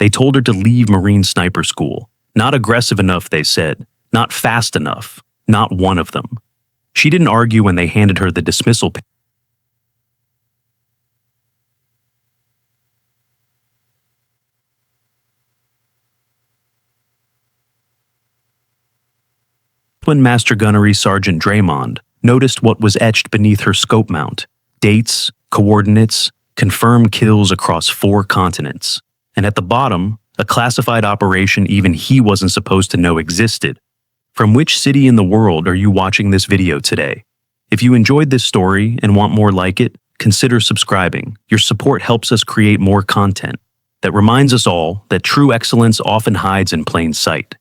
They told her to leave Marine Sniper School. Not aggressive enough, they said. Not fast enough. Not one of them. She didn't argue when they handed her the dismissal papers. When Master Gunnery Sergeant Draymond noticed what was etched beneath her scope mount: dates, coordinates, confirmed kills across 4 continents. And at the bottom, a classified operation even he wasn't supposed to know existed. From which city in the world are you watching this video today? If you enjoyed this story and want more like it, consider subscribing. Your support helps us create more content that reminds us all that true excellence often hides in plain sight.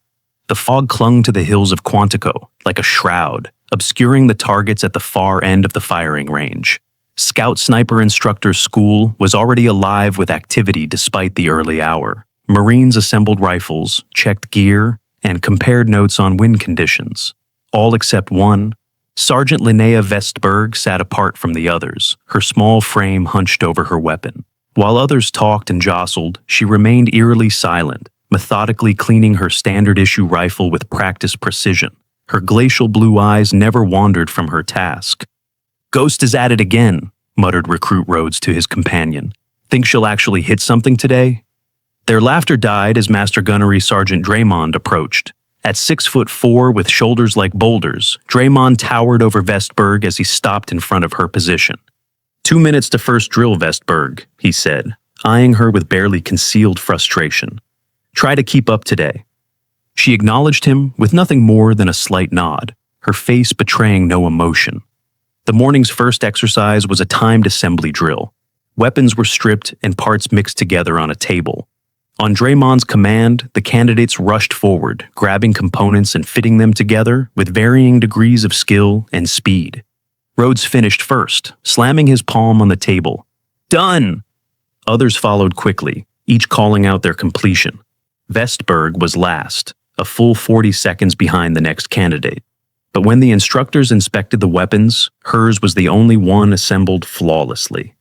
The fog clung to the hills of Quantico like a shroud, obscuring the targets at the far end of the firing range. Scout Sniper Instructor School was already alive with activity despite the early hour. Marines assembled rifles, checked gear, and compared notes on wind conditions. All except one. Sergeant Linnea Vestberg sat apart from the others, her small frame hunched over her weapon. While others talked and jostled, she remained eerily silent, methodically cleaning her standard-issue rifle with practiced precision. Her glacial blue eyes never wandered from her task. "Ghost is at it again," muttered Recruit Rhodes to his companion. "Think she'll actually hit something today?" Their laughter died as Master Gunnery Sergeant Draymond approached. At 6'4" with shoulders like boulders, Draymond towered over Vestberg as he stopped in front of her position. "2 minutes to first drill, Vestberg," he said, eyeing her with barely concealed frustration. "Try to keep up today." She acknowledged him with nothing more than a slight nod, her face betraying no emotion. The morning's first exercise was a timed assembly drill. Weapons were stripped and parts mixed together on a table. On Draymond's command, the candidates rushed forward, grabbing components and fitting them together with varying degrees of skill and speed. Rhodes finished first, slamming his palm on the table. "Done!" Others followed quickly, each calling out their completion. Vestberg was last, a full 40 seconds behind the next candidate. But when the instructors inspected the weapons, hers was the only one assembled flawlessly.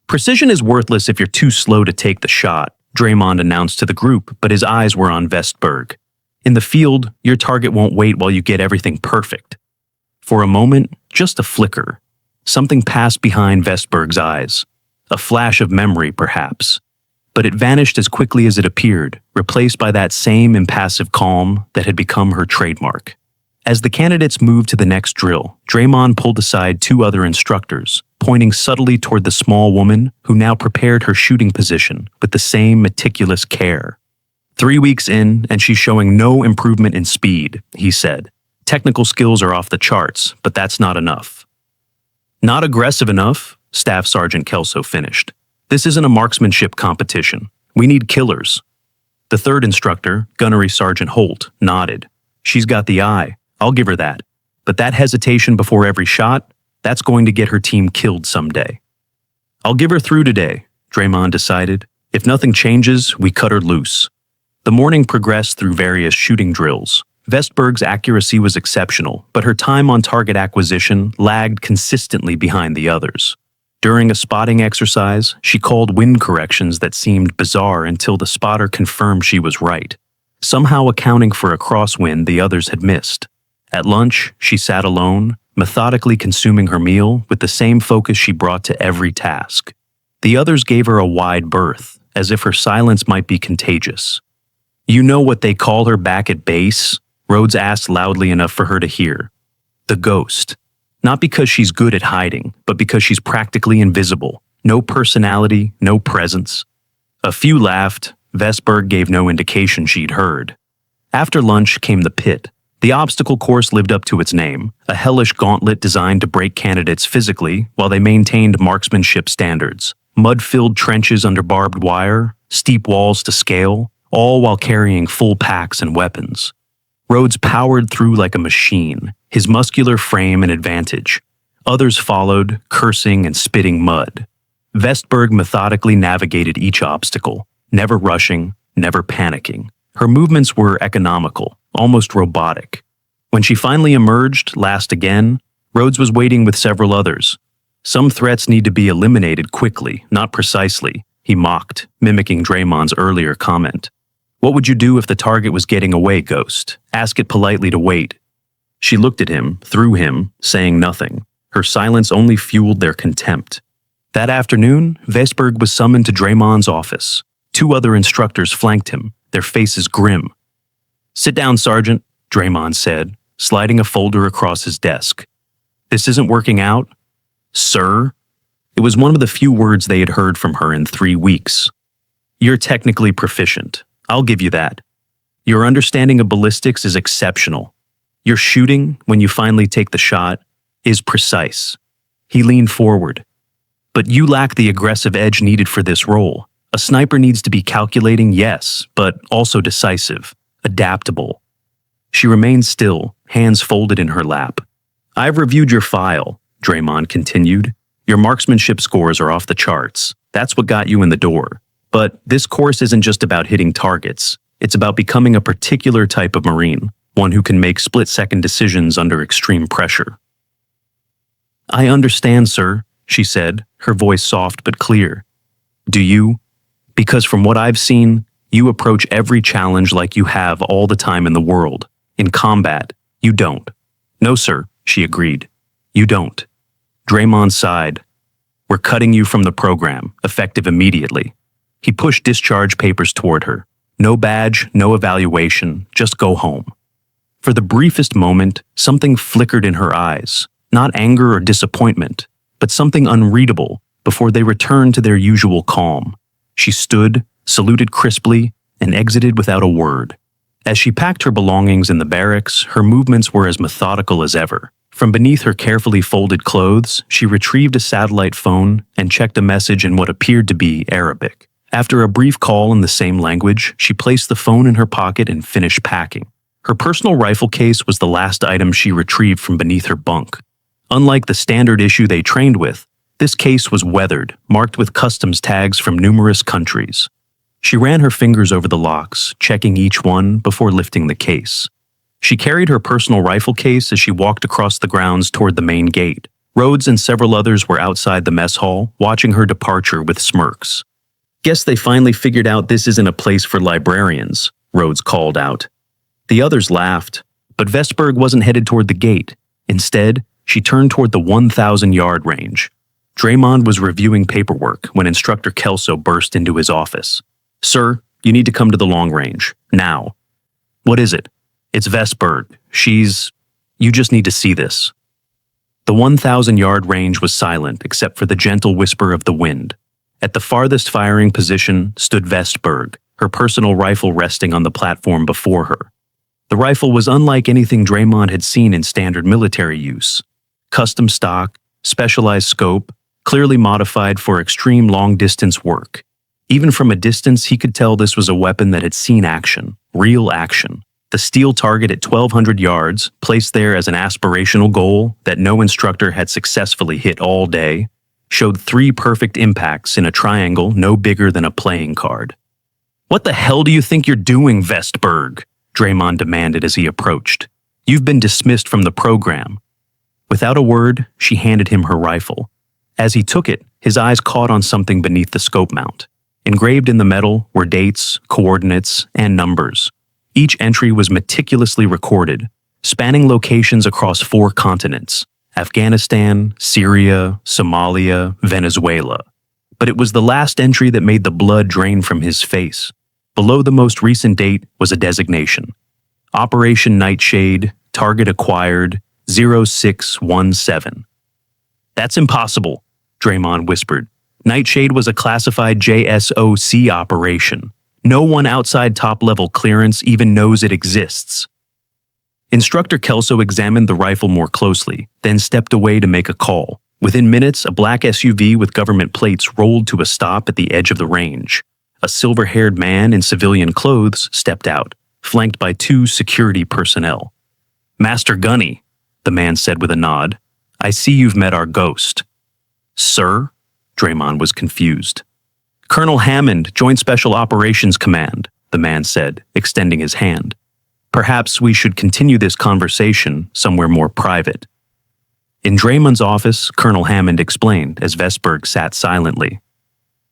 "Precision is worthless if you're too slow to take the shot," Draymond announced to the group, but his eyes were on Vestberg. "In the field, your target won't wait while you get everything perfect." For a moment, just a flicker, something passed behind Vestberg's eyes. A flash of memory, perhaps. But it vanished as quickly as it appeared, replaced by that same impassive calm that had become her trademark. As the candidates moved to the next drill, Draymond pulled aside 2 other instructors, pointing subtly toward the small woman who now prepared her shooting position with the same meticulous care. 3 weeks in, and she's showing no improvement in speed, he said. "Technical skills are off the charts, but that's not enough." "Not aggressive enough," Staff Sergeant Kelso finished. "This isn't a marksmanship competition. We need killers." The third instructor, Gunnery Sergeant Holt, nodded. "She's got the eye. I'll give her that. But that hesitation before every shot, that's going to get her team killed someday." "I'll give her through today," Draymond decided. "If nothing changes, we cut her loose." The morning progressed through various shooting drills. Vestberg's accuracy was exceptional, but her time on target acquisition lagged consistently behind the others. During a spotting exercise, she called wind corrections that seemed bizarre until the spotter confirmed she was right, somehow accounting for a crosswind the others had missed. At lunch, she sat alone, methodically consuming her meal with the same focus she brought to every task. The others gave her a wide berth, as if her silence might be contagious. "You know what they call her back at base?" Rhodes asked loudly enough for her to hear. "The Ghost. Not because she's good at hiding, but because she's practically invisible. No personality, no presence." A few laughed. Vestberg gave no indication she'd heard. After lunch came the pit. The obstacle course lived up to its name, a hellish gauntlet designed to break candidates physically while they maintained marksmanship standards. Mud-filled trenches under barbed wire, steep walls to scale, all while carrying full packs and weapons. Rhodes powered through like a machine, his muscular frame an advantage. Others followed, cursing and spitting mud. Vestberg methodically navigated each obstacle, never rushing, never panicking. Her movements were economical, almost robotic. When she finally emerged, last again, Rhodes was waiting with several others. "Some threats need to be eliminated quickly, not precisely," he mocked, mimicking Draymond's earlier comment. What would you do if the target was getting away, Ghost? Ask it politely to wait. She looked at him, through him, saying nothing. Her silence only fueled their contempt. That afternoon, Vesberg was summoned to Draymond's office. 2 other instructors flanked him, their faces grim. Sit down, Sergeant, Draymond said, sliding a folder across his desk. This isn't working out? Sir? It was one of the few words they had heard from her in 3 weeks. You're technically proficient. I'll give you that. Your understanding of ballistics is exceptional. Your shooting, when you finally take the shot, is precise. He leaned forward. But you lack the aggressive edge needed for this role. A sniper needs to be calculating, yes, but also decisive, adaptable. She remained still, hands folded in her lap. I've reviewed your file, Draymond continued. Your marksmanship scores are off the charts. That's what got you in the door. But this course isn't just about hitting targets. It's about becoming a particular type of Marine, one who can make split-second decisions under extreme pressure. I understand, sir, she said, her voice soft but clear. Do you? Because from what I've seen, you approach every challenge like you have all the time in the world. In combat, you don't. No, sir, she agreed. You don't. Draymond sighed. We're cutting you from the program, effective immediately. He pushed discharge papers toward her. No badge, no evaluation, just go home. For the briefest moment, something flickered in her eyes. Not anger or disappointment, but something unreadable before they returned to their usual calm. She stood, saluted crisply, and exited without a word. As she packed her belongings in the barracks, her movements were as methodical as ever. From beneath her carefully folded clothes, she retrieved a satellite phone and checked a message in what appeared to be Arabic. After a brief call in the same language, she placed the phone in her pocket and finished packing. Her personal rifle case was the last item she retrieved from beneath her bunk. Unlike the standard issue they trained with, this case was weathered, marked with customs tags from numerous countries. She ran her fingers over the locks, checking each one before lifting the case. She carried her personal rifle case as she walked across the grounds toward the main gate. Rhodes and several others were outside the mess hall, watching her departure with smirks. Guess they finally figured out this isn't a place for librarians, Rhodes called out. The others laughed, but Vesberg wasn't headed toward the gate. Instead, she turned toward the 1,000-yard range. Draymond was reviewing paperwork when Instructor Kelso burst into his office. Sir, you need to come to the long range. Now. What is it? It's Vesberg. You just need to see this. The 1,000-yard range was silent except for the gentle whisper of the wind. At the farthest firing position stood Vesberg, her personal rifle resting on the platform before her. The rifle was unlike anything Draymond had seen in standard military use. Custom stock, specialized scope, clearly modified for extreme long-distance work. Even from a distance, he could tell this was a weapon that had seen action, real action. The steel target at 1,200 yards, placed there as an aspirational goal that no instructor had successfully hit all day, showed 3 perfect impacts in a triangle no bigger than a playing card. What the hell do you think you're doing, Vesberg? Draymond demanded as he approached. You've been dismissed from the program. Without a word, she handed him her rifle. As he took it, his eyes caught on something beneath the scope mount. Engraved in the metal were dates, coordinates, and numbers. Each entry was meticulously recorded, spanning locations across 4 continents: Afghanistan, Syria, Somalia, Venezuela. But it was the last entry that made the blood drain from his face. Below the most recent date was a designation. Operation Nightshade, target acquired, 0617. That's impossible, Draymond whispered. Nightshade was a classified JSOC operation. No one outside top-level clearance even knows it exists. Instructor Kelso examined the rifle more closely, then stepped away to make a call. Within minutes, a black SUV with government plates rolled to a stop at the edge of the range. A silver-haired man in civilian clothes stepped out, flanked by 2 security personnel. Master Gunny, the man said with a nod, I see you've met our ghost. Sir? Draymond was confused. Colonel Hammond, Joint Special Operations Command, the man said, extending his hand. Perhaps we should continue this conversation somewhere more private. In Draymond's office, Colonel Hammond explained as Vesberg sat silently.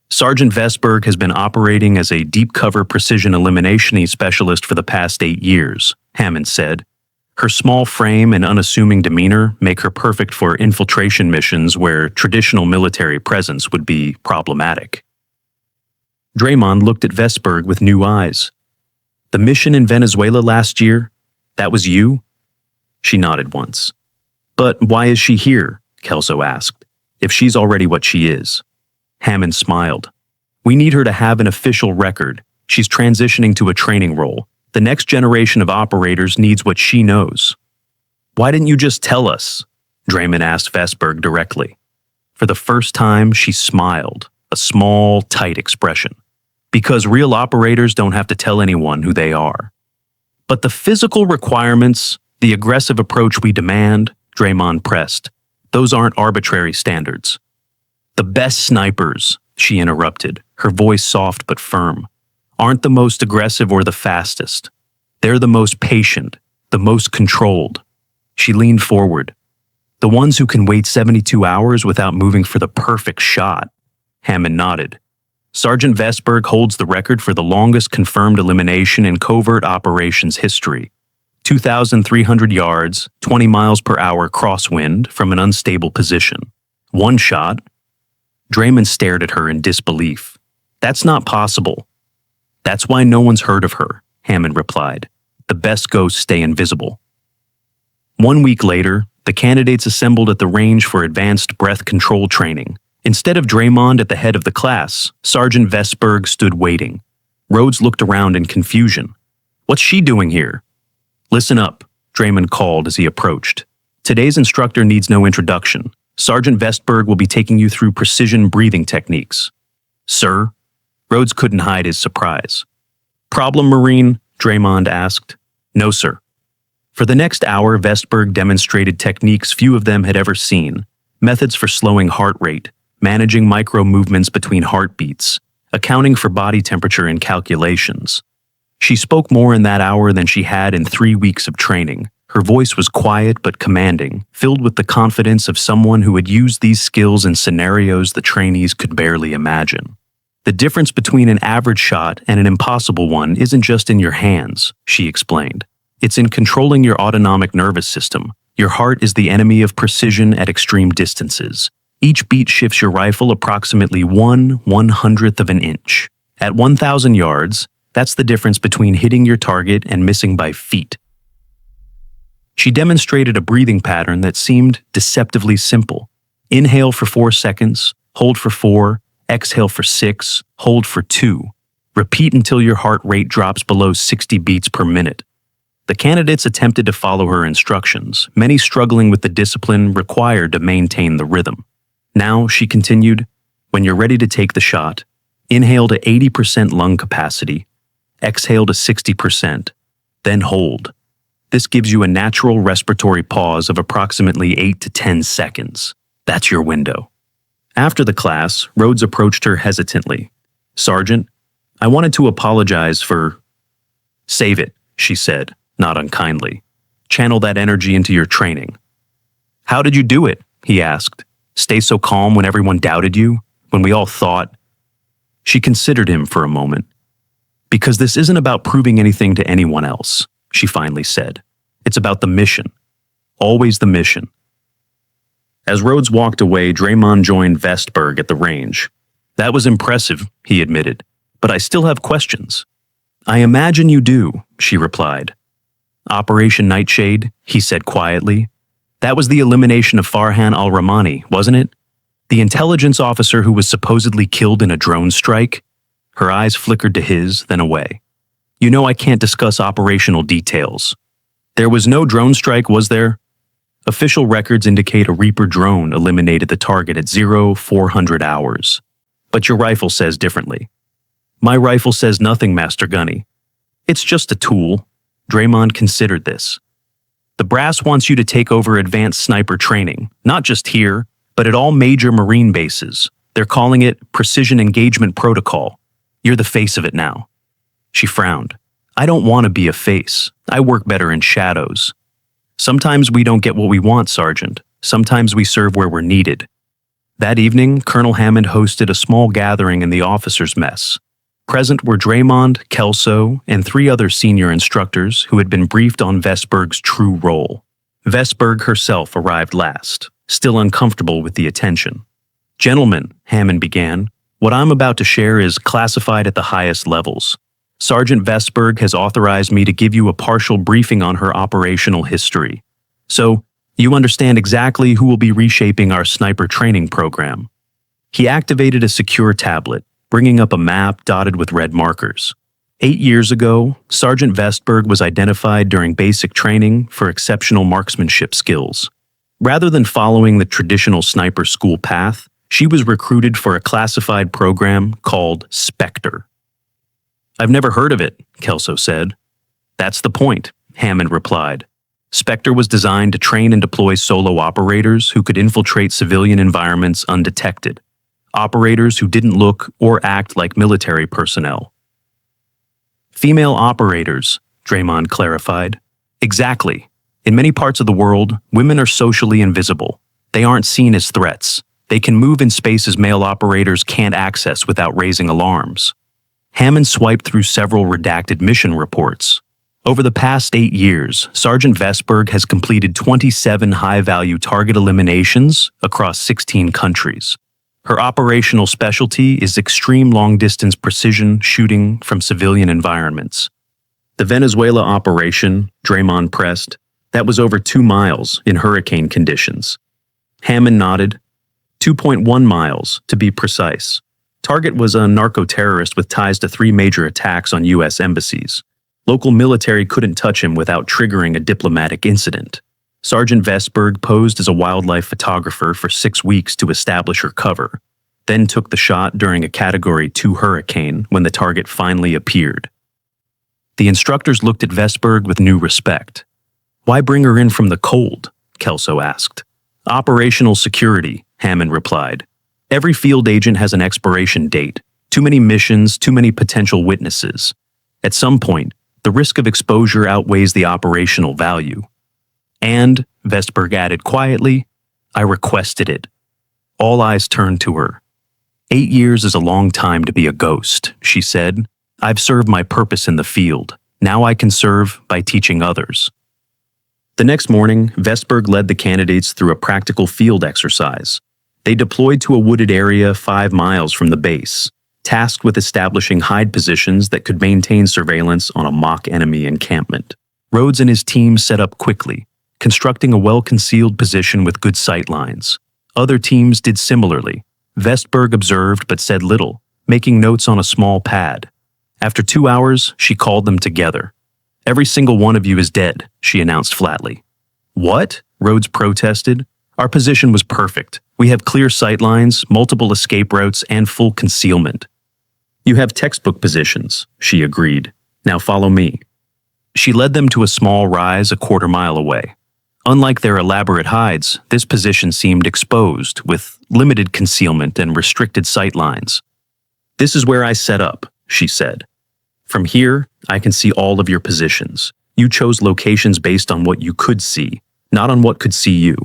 Sergeant Vesberg has been operating as a deep-cover precision elimination specialist for the past 8 years, Hammond said. Her small frame and unassuming demeanor make her perfect for infiltration missions where traditional military presence would be problematic. Draymond looked at Vesberg with new eyes. The mission in Venezuela last year, that was you? She nodded once. But why is she here? Kelso asked, if she's already what she is. Hammond smiled. We need her to have an official record. She's transitioning to a training role. The next generation of operators needs what she knows. Why didn't you just tell us? Draymond asked Vesberg directly. For the first time, she smiled, a small, tight expression. Because real operators don't have to tell anyone who they are. But the physical requirements, the aggressive approach we demand, Draymond pressed, those aren't arbitrary standards. The best snipers, she interrupted, her voice soft but firm, aren't the most aggressive or the fastest. They're the most patient, the most controlled. She leaned forward. The ones who can wait 72 hours without moving for the perfect shot. Hammond nodded. Sergeant Vesberg holds the record for the longest confirmed elimination in covert operations history. 2,300 yards, 20 miles per hour crosswind from an unstable position. One shot. Draymond stared at her in disbelief. That's not possible. That's why no one's heard of her, Hammond replied. The best ghosts stay invisible. 1 week later, the candidates assembled at the range for advanced breath control training. Instead of Draymond at the head of the class, Sergeant Vesberg stood waiting. Rhodes looked around in confusion. What's she doing here? Listen up, Draymond called as he approached. Today's instructor needs no introduction. Sergeant Vesberg will be taking you through precision breathing techniques. Sir? Rhodes couldn't hide his surprise. Problem, Marine? Draymond asked. No, sir. For the next hour, Vesberg demonstrated techniques few of them had ever seen. Methods for slowing heart rate, managing micro-movements between heartbeats, accounting for body temperature in calculations. She spoke more in that hour than she had in 3 weeks of training. Her voice was quiet but commanding, filled with the confidence of someone who had used these skills in scenarios the trainees could barely imagine. The difference between an average shot and an impossible one isn't just in your hands, she explained. It's in controlling your autonomic nervous system. Your heart is the enemy of precision at extreme distances. Each beat shifts your rifle approximately 1/100th of an inch. At 1,000 yards, that's the difference between hitting your target and missing by feet. She demonstrated a breathing pattern that seemed deceptively simple. Inhale for 4 seconds, hold for 4, exhale for 6, hold for 2. Repeat until your heart rate drops below 60 beats per minute. The candidates attempted to follow her instructions, many struggling with the discipline required to maintain the rhythm. Now, she continued, when you're ready to take the shot, inhale to 80% lung capacity, exhale to 60%, then hold. This gives you a natural respiratory pause of approximately 8 to 10 seconds. That's your window. After the class, Rhodes approached her hesitantly. Sergeant, I wanted to apologize for... Save it, she said, not unkindly. Channel that energy into your training. How did you do it? He asked. Stay so calm when everyone doubted you, when we all thought... She considered him for a moment. Because this isn't about proving anything to anyone else, she finally said. It's about the mission. Always the mission. As Rhodes walked away, Draymond joined Vesberg at the range. That was impressive, he admitted, but I still have questions. I imagine you do, she replied. Operation Nightshade, he said quietly. That was the elimination of Farhan al-Rahmani, wasn't it? The intelligence officer who was supposedly killed in a drone strike? Her eyes flickered to his, then away. You know I can't discuss operational details. There was no drone strike, was there? Official records indicate a Reaper drone eliminated the target at 0400 hours. But your rifle says differently. My rifle says nothing, Master Gunny. It's just a tool. Draymond considered this. The brass wants you to take over advanced sniper training, not just here, but at all major Marine bases. They're calling it Precision Engagement Protocol. You're the face of it now. She frowned. I don't want to be a face. I work better in shadows. Sometimes we don't get what we want, Sergeant. Sometimes we serve where we're needed. That evening, Colonel Hammond hosted a small gathering in the officers' mess. Present were Draymond, Kelso, and 3 other senior instructors who had been briefed on Vestberg's true role. Vestberg herself arrived last, still uncomfortable with the attention. "Gentlemen," Hammond began, "what I'm about to share is classified at the highest levels. Sergeant Vestberg has authorized me to give you a partial briefing on her operational history. So, you understand exactly who will be reshaping our sniper training program." He activated a secure tablet, bringing up a map dotted with red markers. 8 years ago, Sergeant Vestberg was identified during basic training for exceptional marksmanship skills. Rather than following the traditional sniper school path, she was recruited for a classified program called Spectre. "I've never heard of it," Kelso said. "That's the point," Hammond replied. Spectre was designed to train and deploy solo operators who could infiltrate civilian environments undetected. Operators who didn't look or act like military personnel. "Female operators," Draymond clarified. "Exactly. In many parts of the world, women are socially invisible. They aren't seen as threats. They can move in spaces male operators can't access without raising alarms." Hammond swiped through several redacted mission reports. Over the past 8 years, Sergeant Vestberg has completed 27 high-value target eliminations across 16 countries. Her operational specialty is extreme long-distance precision shooting from civilian environments. "The Venezuela operation," Draymond pressed, "that was over 2 miles in hurricane conditions." Hammond nodded. 2.1 miles, to be precise. Target was a narco-terrorist with ties to 3 major attacks on U.S. embassies. Local military couldn't touch him without triggering a diplomatic incident. Sergeant Vestberg posed as a wildlife photographer for 6 weeks to establish her cover, then took the shot during a Category 2 hurricane when the target finally appeared. The instructors looked at Vestberg with new respect. "Why bring her in from the cold?" Kelso asked. "Operational security," Hammond replied. "Every field agent has an expiration date. Too many missions, too many potential witnesses. At some point, the risk of exposure outweighs the operational value. And," Vestberg added quietly, "I requested it." All eyes turned to her. 8 years is a long time to be a ghost," she said. "I've served my purpose in the field. Now I can serve by teaching others." The next morning, Vestberg led the candidates through a practical field exercise. They deployed to a wooded area 5 miles from the base, tasked with establishing hide positions that could maintain surveillance on a mock enemy encampment. Rhodes and his team set up quickly, constructing a well-concealed position with good sight lines. Other teams did similarly. Vestberg observed but said little, making notes on a small pad. After 2 hours, she called them together. "Every single one of you is dead," she announced flatly. "What?" Rhodes protested. "Our position was perfect. We have clear sight lines, multiple escape routes, and full concealment." "You have textbook positions," she agreed. "Now follow me." She led them to a small rise a quarter mile away. Unlike their elaborate hides, this position seemed exposed, with limited concealment and restricted sight lines. "This is where I set up," she said. "From here, I can see all of your positions. You chose locations based on what you could see, not on what could see you.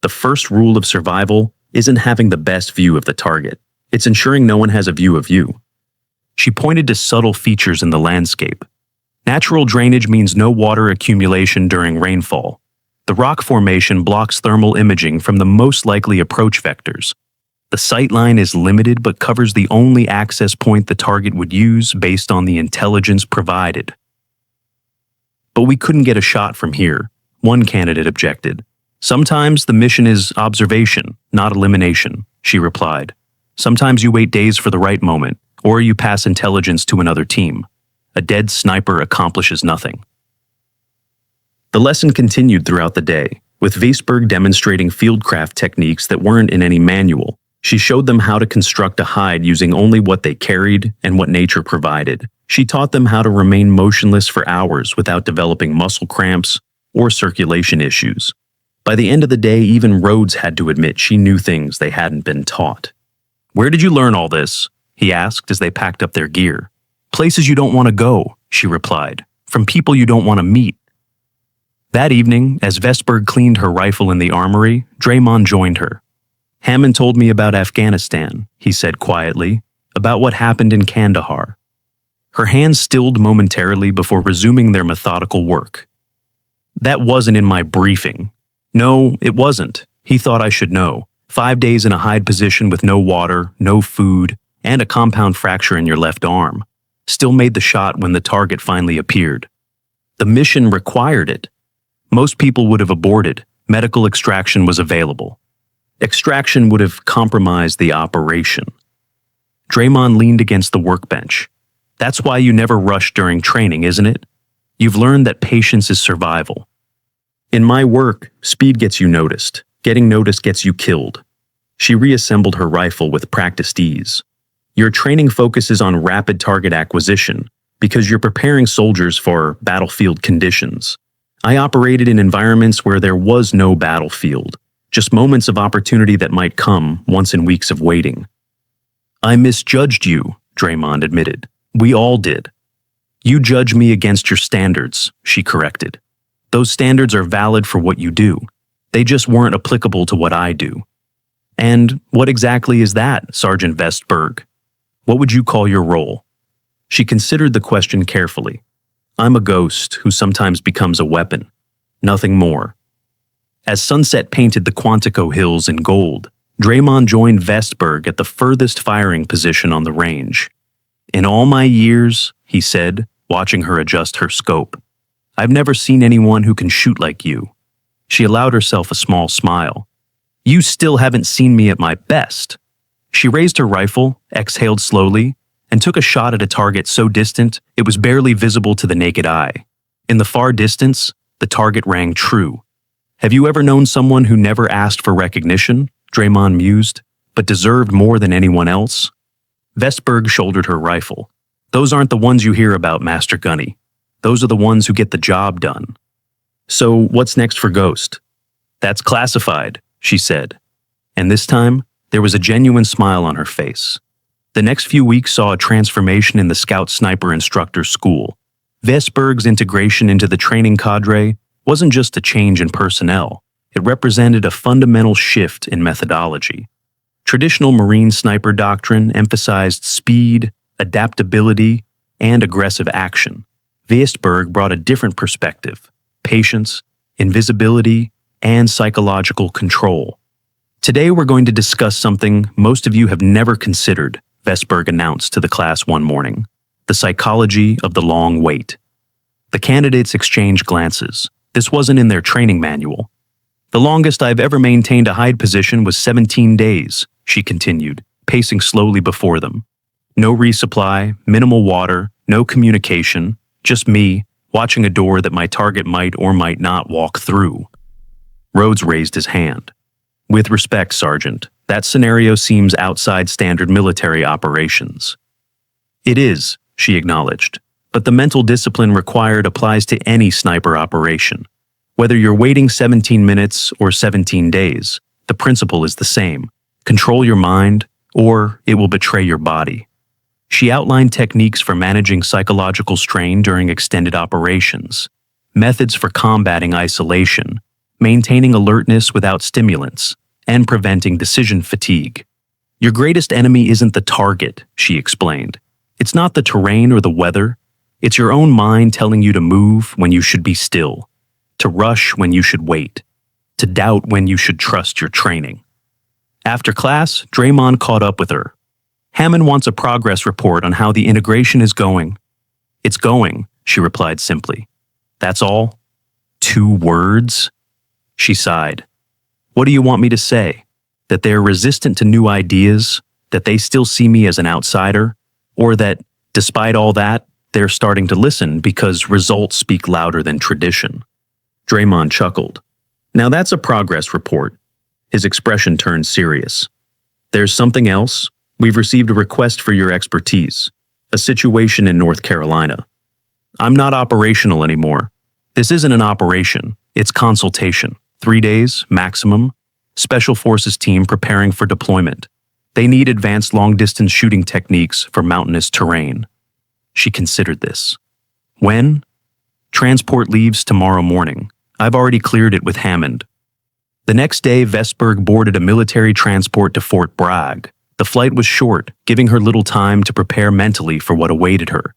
The first rule of survival isn't having the best view of the target. It's ensuring no one has a view of you." She pointed to subtle features in the landscape. Natural drainage means no water accumulation during rainfall. The rock formation blocks thermal imaging from the most likely approach vectors. The sight line is limited but covers the only access point the target would use based on the intelligence provided. "But we couldn't get a shot from here," one candidate objected. "Sometimes the mission is observation, not elimination," she replied. "Sometimes you wait days for the right moment, or you pass intelligence to another team. A dead sniper accomplishes nothing." The lesson continued throughout the day, with Vestberg demonstrating fieldcraft techniques that weren't in any manual. She showed them how to construct a hide using only what they carried and what nature provided. She taught them how to remain motionless for hours without developing muscle cramps or circulation issues. By the end of the day, even Rhodes had to admit she knew things they hadn't been taught. "Where did you learn all this?" he asked as they packed up their gear. "Places you don't want to go," she replied. "From people you don't want to meet." That evening, as Vestberg cleaned her rifle in the armory, Draymond joined her. Hammond told me about Afghanistan, he said quietly, about what happened in Kandahar. Her hands stilled momentarily before resuming their methodical work. That wasn't in my briefing. No, it wasn't. He thought I should know. 5 days in a hide position with no water, no food, and a compound fracture in your left arm. Still made the shot when the target finally appeared. The mission required it. Most people would have aborted. Medical extraction was available. Extraction would have compromised the operation. Draymond leaned against the workbench. That's why you never rush during training, isn't it? You've learned that patience is survival. In my work, speed gets you noticed. Getting noticed gets you killed. She reassembled her rifle with practiced ease. Your training focuses on rapid target acquisition because you're preparing soldiers for battlefield conditions. I operated in environments where there was no battlefield, just moments of opportunity that might come once in weeks of waiting. I misjudged you, Draymond admitted. We all did. You judge me against your standards, she corrected. Those standards are valid for what you do. They just weren't applicable to what I do. And what exactly is that, Sergeant Vestberg? What would you call your role? She considered the question carefully. I'm a ghost who sometimes becomes a weapon. Nothing more. As sunset painted the Quantico Hills in gold, Draymond joined Vestberg at the furthest firing position on the range. In all my years, he said, watching her adjust her scope, I've never seen anyone who can shoot like you. She allowed herself a small smile. You still haven't seen me at my best. She raised her rifle, exhaled slowly, and took a shot at a target so distant it was barely visible to the naked eye. In the far distance, the target rang true. Have you ever known someone who never asked for recognition, Draymond mused, but deserved more than anyone else? Vestberg shouldered her rifle. Those aren't the ones you hear about, Master Gunny. Those are the ones who get the job done. So what's next for Ghost? That's classified, she said. And this time, there was a genuine smile on her face. The next few weeks saw a transformation in the Scout Sniper Instructor School. Vestberg's integration into the training cadre wasn't just a change in personnel. It represented a fundamental shift in methodology. Traditional Marine sniper doctrine emphasized speed, adaptability, and aggressive action. Vestberg brought a different perspective: patience, invisibility, and psychological control. Today we're going to discuss something most of you have never considered, Vestberg announced to the class one morning: the psychology of the long wait. The candidates exchanged glances. This wasn't in their training manual. The longest I've ever maintained a hide position was 17 days, she continued, pacing slowly before them. No resupply, minimal water, no communication, just me, watching a door that my target might or might not walk through. Rhodes raised his hand. With respect, Sergeant, that scenario seems outside standard military operations. It is, she acknowledged, but the mental discipline required applies to any sniper operation. Whether you're waiting 17 minutes or 17 days, the principle is the same. Control your mind, or it will betray your body. She outlined techniques for managing psychological strain during extended operations, methods for combating isolation, maintaining alertness without stimulants, and preventing decision fatigue. Your greatest enemy isn't the target, she explained. It's not the terrain or the weather. It's your own mind telling you to move when you should be still, to rush when you should wait, to doubt when you should trust your training. After class, Draymond caught up with her. Hammond wants a progress report on how the integration is going. It's going, she replied simply. That's all? 2 words? She sighed. What do you want me to say? That they're resistant to new ideas? That they still see me as an outsider? Or that, despite all that, they're starting to listen because results speak louder than tradition? Draymond chuckled. Now that's a progress report. His expression turned serious. There's something else. We've received a request for your expertise. A situation in North Carolina. I'm not operational anymore. This isn't an operation. It's consultation. 3 days, maximum. Special Forces team preparing for deployment. They need advanced long-distance shooting techniques for mountainous terrain. She considered this. When? Transport leaves tomorrow morning. I've already cleared it with Hammond. The next day, Vestberg boarded a military transport to Fort Bragg. The flight was short, giving her little time to prepare mentally for what awaited her.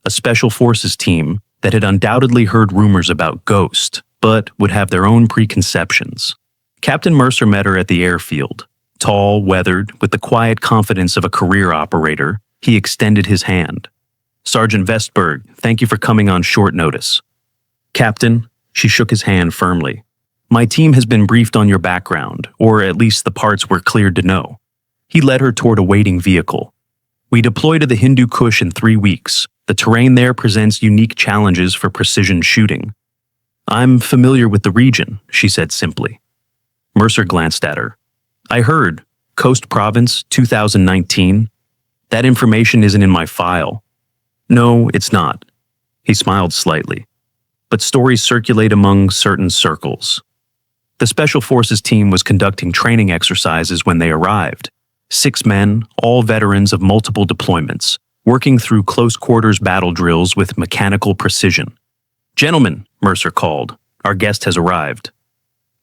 A special forces team that had undoubtedly heard rumors about Ghost, but would have their own preconceptions. Captain Mercer met her at the airfield. Tall, weathered, with the quiet confidence of a career operator, he extended his hand. "Sergeant Vestberg, thank you for coming on short notice." "Captain," she shook his hand firmly. "My team has been briefed on your background, or at least the parts we're cleared to know." He led her toward a waiting vehicle. "We deploy to the Hindu Kush in 3 weeks. The terrain there presents unique challenges for precision shooting." "I'm familiar with the region," she said simply. Mercer glanced at her. "I heard. Coast Province, 2019. That information isn't in my file." "No, it's not." He smiled slightly. "But stories circulate among certain circles." The Special Forces team was conducting training exercises when they arrived. 6 men, all veterans of multiple deployments, working through close-quarters battle drills with mechanical precision. "Gentlemen," Mercer called, "our guest has arrived."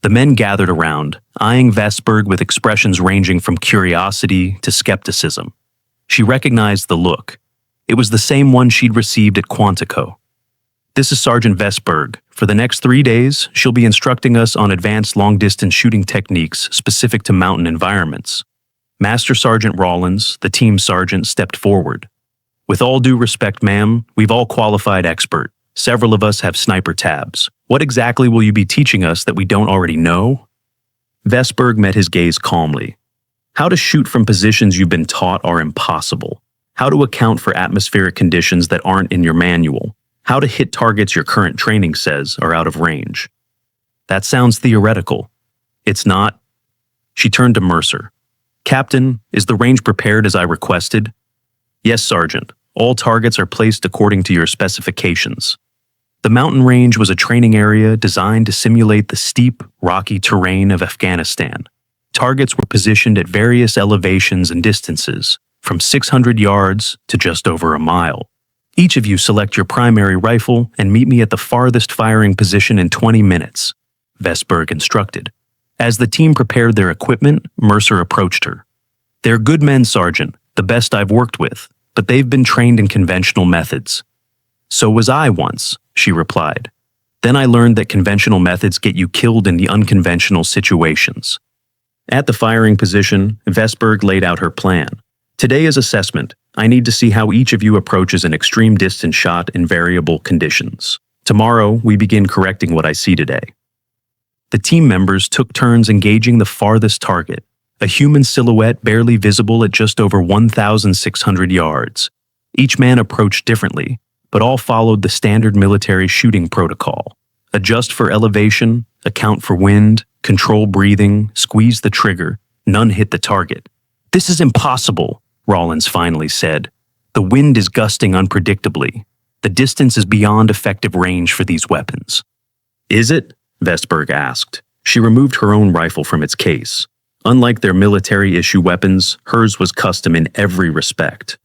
The men gathered around, eyeing Vestberg with expressions ranging from curiosity to skepticism. She recognized the look. It was the same one she'd received at Quantico. "This is Sergeant Vestberg. For the next 3 days, she'll be instructing us on advanced long-distance shooting techniques specific to mountain environments." Master Sergeant Rawlins, the team sergeant, stepped forward. "With all due respect, ma'am, we've all qualified expert. Several of us have sniper tabs. What exactly will you be teaching us that we don't already know?" Vestberg met his gaze calmly. "How to shoot from positions you've been taught are impossible. How to account for atmospheric conditions that aren't in your manual. How to hit targets your current training says are out of range." "That sounds theoretical." "It's not." She turned to Mercer. "Captain, is the range prepared as I requested?" "Yes, Sergeant. All targets are placed according to your specifications." The mountain range was a training area designed to simulate the steep, rocky terrain of Afghanistan. Targets were positioned at various elevations and distances, from 600 yards to just over a mile. "Each of you select your primary rifle and meet me at the farthest firing position in 20 minutes, Vestberg instructed. As the team prepared their equipment, Mercer approached her. "They're good men, Sergeant, the best I've worked with, but they've been trained in conventional methods." "So was I once," she replied. "Then I learned that conventional methods get you killed in the unconventional situations." At the firing position, Vestberg laid out her plan. "Today is assessment. I need to see how each of you approaches an extreme distance shot in variable conditions. Tomorrow, we begin correcting what I see today." The team members took turns engaging the farthest target, a human silhouette barely visible at just over 1,600 yards. Each man approached differently, but all followed the standard military shooting protocol. Adjust for elevation, account for wind, control breathing, squeeze the trigger. None hit the target. "This is impossible," Rawlins finally said. "The wind is gusting unpredictably. The distance is beyond effective range for these weapons." "Is it?" Vestberg asked. She removed her own rifle from its case. Unlike their military-issue weapons, hers was custom in every respect.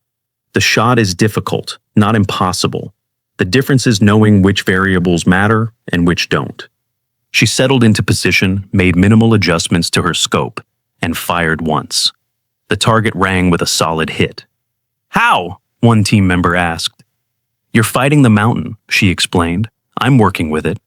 "The shot is difficult, not impossible. The difference is knowing which variables matter and which don't." She settled into position, made minimal adjustments to her scope, and fired once. The target rang with a solid hit. "How?" one team member asked. "You're fighting the mountain," she explained. "I'm working with it."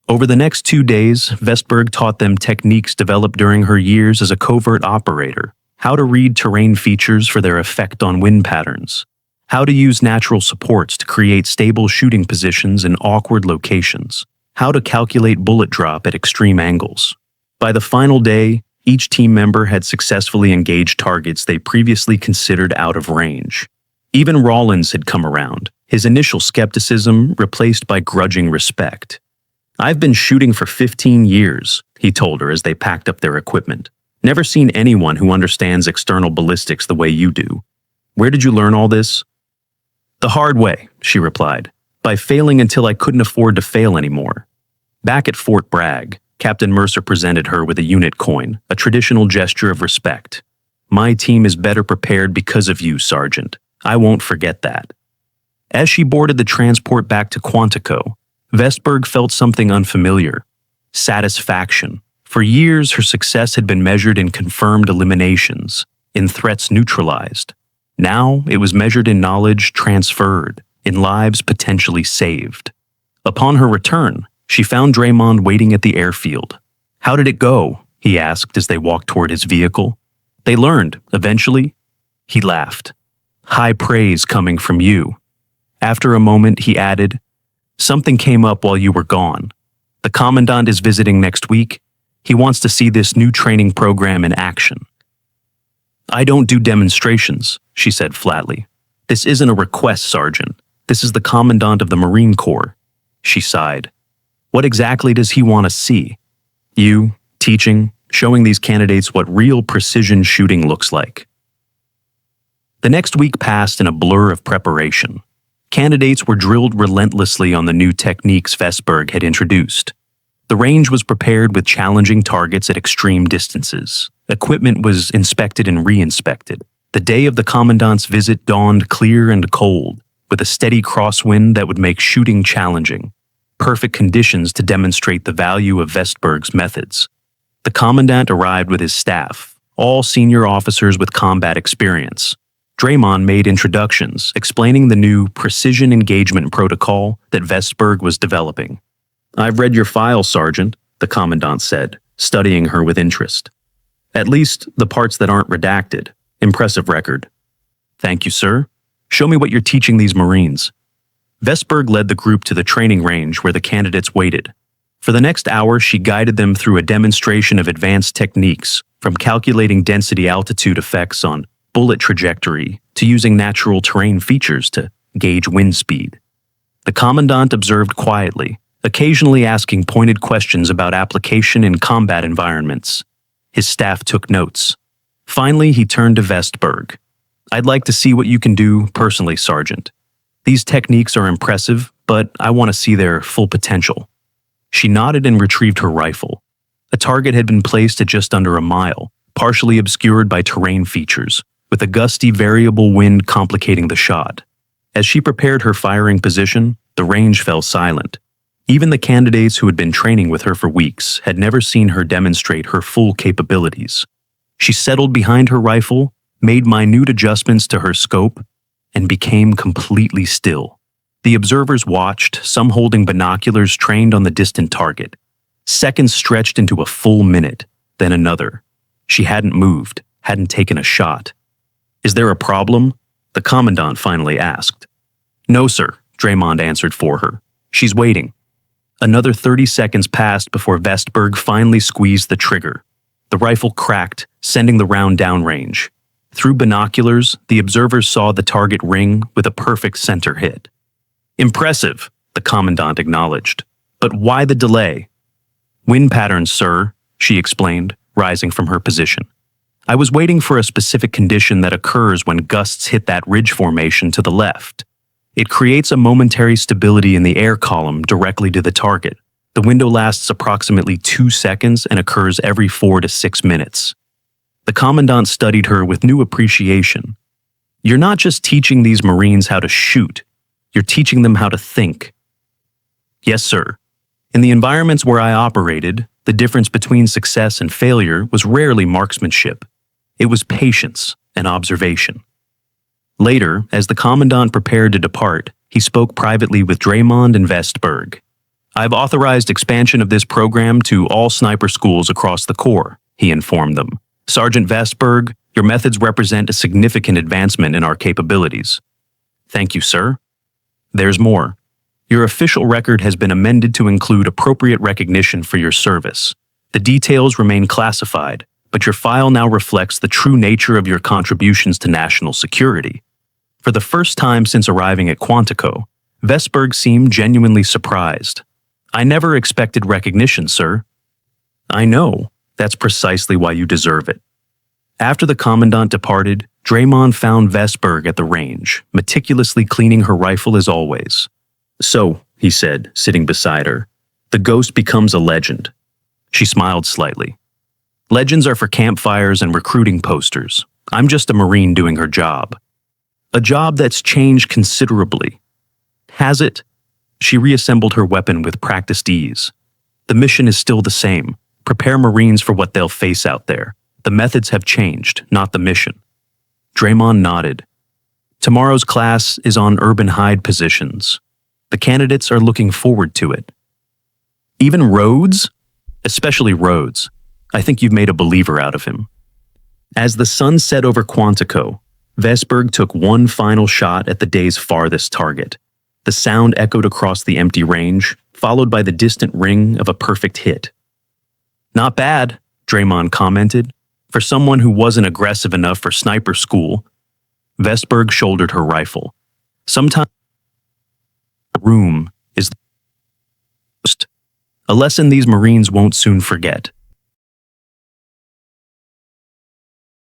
Over the next 2 days, Vestberg taught them techniques developed during her years as a covert operator, how to read terrain features for their effect on wind patterns, how to use natural supports to create stable shooting positions in awkward locations, how to calculate bullet drop at extreme angles. By the final day, each team member had successfully engaged targets they previously considered out of range. Even Rawlins had come around, his initial skepticism replaced by grudging respect. "I've been shooting for 15 years, he told her as they packed up their equipment. "Never seen anyone who understands external ballistics the way you do. Where did you learn all this?" "The hard way," she replied, "by failing until I couldn't afford to fail anymore." Back at Fort Bragg, Captain Mercer presented her with a unit coin, a traditional gesture of respect. "My team is better prepared because of you, Sergeant. I won't forget that." As she boarded the transport back to Quantico, Vestberg felt something unfamiliar. Satisfaction. For years, her success had been measured in confirmed eliminations, in threats neutralized. Now, it was measured in knowledge transferred, in lives potentially saved. Upon her return, she found Draymond waiting at the airfield. "How did it go?" he asked as they walked toward his vehicle. "They learned, eventually." He laughed. "High praise coming from you." After a moment, he added, "Something came up while you were gone. The Commandant is visiting next week. He wants to see this new training program in action." "I don't do demonstrations," she said flatly. "This isn't a request, Sergeant. This is the Commandant of the Marine Corps." She sighed. "What exactly does he want to see?" "You, teaching, showing these candidates what real precision shooting looks like." The next week passed in a blur of preparation. Candidates were drilled relentlessly on the new techniques Vestberg had introduced. The range was prepared with challenging targets at extreme distances. Equipment was inspected and re-inspected. The day of the Commandant's visit dawned clear and cold, with a steady crosswind that would make shooting challenging. Perfect conditions to demonstrate the value of Vestberg's methods. The Commandant arrived with his staff, all senior officers with combat experience. Draymond made introductions, explaining the new precision engagement protocol that Vestberg was developing. "I've read your file, Sergeant," the Commandant said, studying her with interest. "At least the parts that aren't redacted. Impressive record." "Thank you, sir. Show me what you're teaching these Marines." Vestberg led the group to the training range where the candidates waited. For the next hour, she guided them through a demonstration of advanced techniques, from calculating density altitude effects on bullet trajectory to using natural terrain features to gauge wind speed. The Commandant observed quietly, occasionally asking pointed questions about application in combat environments. His staff took notes. Finally, he turned to Vestberg. "I'd like to see what you can do personally, Sergeant. These techniques are impressive, but I want to see their full potential." She nodded and retrieved her rifle. A target had been placed at just under a mile, partially obscured by terrain features, with a gusty variable wind complicating the shot. As she prepared her firing position, the range fell silent. Even the candidates who had been training with her for weeks had never seen her demonstrate her full capabilities. She settled behind her rifle, made minute adjustments to her scope, and became completely still. The observers watched, some holding binoculars trained on the distant target. Seconds stretched into a full minute, then another. She hadn't moved, hadn't taken a shot. "Is there a problem?" the Commandant finally asked. "No, sir," Draymond answered for her. "She's waiting." Another 30 seconds passed before Vestberg finally squeezed the trigger. The rifle cracked, sending the round downrange. Through binoculars, the observers saw the target ring with a perfect center hit. "Impressive," the Commandant acknowledged. "But why the delay?" "Wind patterns, sir," she explained, rising from her position. "I was waiting for a specific condition that occurs when gusts hit that ridge formation to the left. It creates a momentary stability in the air column directly to the target. The window lasts approximately 2 seconds and occurs every 4 to 6 minutes. The Commandant studied her with new appreciation. "You're not just teaching these Marines how to shoot, you're teaching them how to think." "Yes, sir. In the environments where I operated, the difference between success and failure was rarely marksmanship. It was patience and observation." Later, as the Commandant prepared to depart, he spoke privately with Draymond and Vestberg. "I've authorized expansion of this program to all sniper schools across the Corps," he informed them. "Sergeant Vestberg, your methods represent a significant advancement in our capabilities." "Thank you, sir." "There's more. Your official record has been amended to include appropriate recognition for your service. The details remain classified, but your file now reflects the true nature of your contributions to national security." For the first time since arriving at Quantico, Vestberg seemed genuinely surprised. "I never expected recognition, sir." "I know. That's precisely why you deserve it." After the Commandant departed, Draymond found Vestberg at the range, meticulously cleaning her rifle as always. "So," he said, sitting beside her, "the ghost becomes a legend." She smiled slightly. "Legends are for campfires and recruiting posters. I'm just a Marine doing her job. A job that's changed considerably." "Has it?" She reassembled her weapon with practiced ease. "The mission is still the same. Prepare Marines for what they'll face out there. The methods have changed, not the mission. Draymond nodded. Tomorrow's class is on urban hide positions. The candidates are looking forward to it. Even Rhodes? Especially Rhodes. I think you've made a believer out of him. As the sun set over Quantico, Vesberg took one final shot at the day's farthest target. The sound echoed across the empty range, followed by the distant ring of a perfect hit. Not bad, Draymond commented, for someone who wasn't aggressive enough for sniper school. Vesberg shouldered her rifle. Sometimes the room is the most. A lesson these Marines won't soon forget.